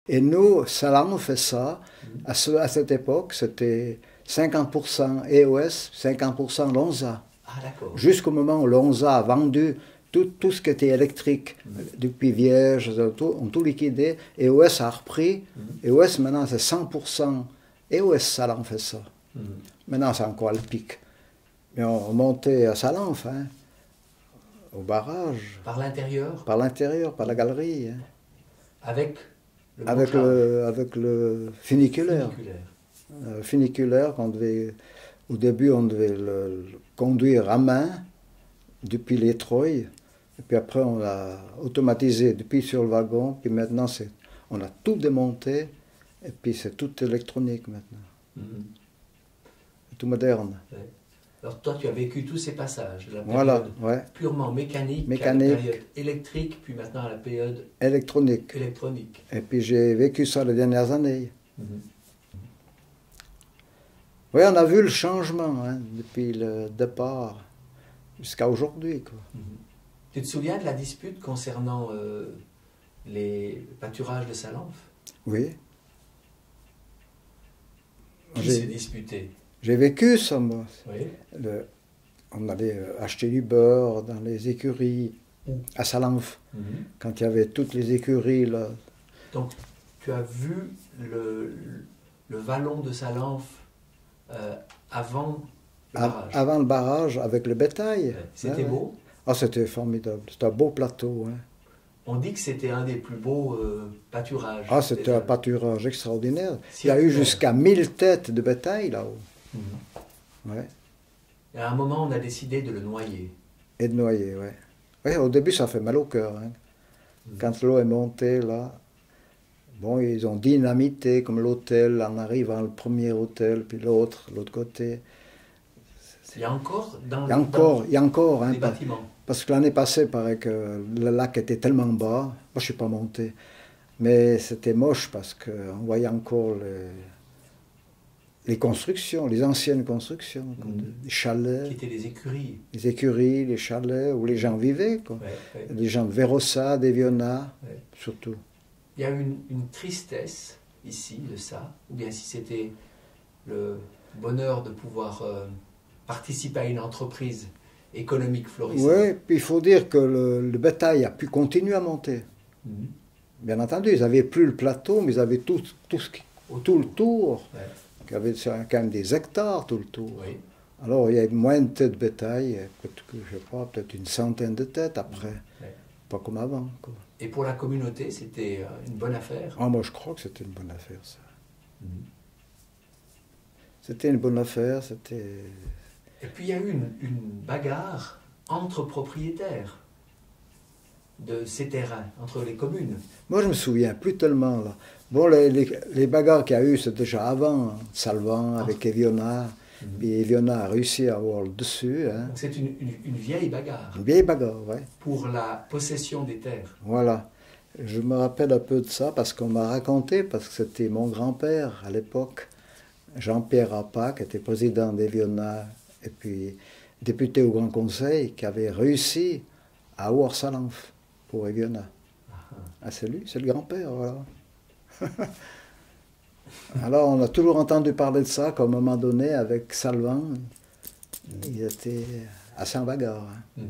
Et nous, Salan fait ça. À cette époque, c'était 50% EOS, 50% Lonza. Ah, d'accord. Jusqu'au moment où Lonza a vendu tout ce qui était électrique, depuis Vierge, ont tout liquidé. EOS a repris. EOS, maintenant, c'est 100%. EOS, Salan fait ça. Maintenant, c'est encore le pic. Mais on montait à Salanf, hein, au barrage. Par l'intérieur? Par l'intérieur, par la galerie. Hein. Avec le avec le funiculaire. Funiculaire, au début, on devait le conduire à main, depuis les treuils. Et puis après, on l'a automatisé depuis sur le wagon. Puis maintenant, on a tout démonté. Et puis c'est tout électronique maintenant. C'est tout moderne. Ouais. Alors toi, tu as vécu tous ces passages, de la période Voilà, ouais. purement mécanique, à la période électrique, puis maintenant à la période électronique. Et puis j'ai vécu ça les dernières années. Oui, on a vu le changement, hein, depuis le départ jusqu'à aujourd'hui. Tu te souviens de la dispute concernant les pâturages de Salanf? Oui. Qui s'est disputé? J'ai vécu ça, moi. Oui. On allait acheter du beurre dans les écuries à Salanf, quand il y avait toutes les écuries là. Donc, tu as vu le vallon de Salanf avant le barrage? Avant le barrage, avec le bétail. C'était beau? Ah, c'était formidable. C'était un beau plateau. Hein. On dit que c'était un des plus beaux pâturages. Ah, c'était un pâturage extraordinaire. Il y a eu jusqu'à 1000 têtes de bétail là-haut. Ouais. Et à un moment, on a décidé de le noyer. Et de noyer, oui. Oui, au début, ça fait mal au cœur. Hein. Quand l'eau est montée, là, bon, ils ont dynamité, comme l'hôtel, en arrivant le premier hôtel, puis l'autre côté. Il y a encore il y a encore des bâtiments. Parce que l'année passée, il paraît que le lac était tellement bas. Moi, je ne suis pas monté. Mais c'était moche parce qu'on voyait encore les constructions, les anciennes constructions, des chalets. Qui étaient les écuries. Les écuries, les chalets où les gens vivaient. Quoi. Ouais. Les gens de Vérossa, d'Eviona, surtout. Il y a une tristesse ici de ça, ou bien si c'était le bonheur de pouvoir participer à une entreprise économique florissante. Oui, puis il faut dire que le bétail a pu continuer à monter. Bien entendu, ils n'avaient plus le plateau, mais ils avaient tout le tour. Il y avait quand même des hectares tout le tour. Oui. Alors il y avait moins de têtes de bétail, je ne sais pas, peut-être une centaine de têtes après. Pas comme avant. Quoi. Et pour la communauté, c'était une bonne affaire? Ah, moi je crois que c'était une bonne affaire, ça. C'était une bonne affaire, c'était... Et puis il y a eu une bagarre entre propriétaires de ces terrains, entre les communes. Moi je me souviens plus tellement là. Bon, les bagarres qu'il y a eu, c'est déjà avant Salvan avec Eviona. Puis Eviona a réussi à avoir le dessus. Hein. Donc c'est une vieille bagarre. Une vieille bagarre, oui. Pour la possession des terres. Voilà. Je me rappelle un peu de ça parce qu'on m'a raconté, parce que c'était mon grand-père à l'époque, Jean-Pierre Rappa, qui était président d'Eviona et puis député au Grand Conseil, qui avait réussi à avoir Salanf pour Eviona. Ah, c'est lui, c'est le grand-père, voilà. Alors, on a toujours entendu parler de ça, qu'à un moment donné, avec Salvan, il était assez en bagarre. Hein.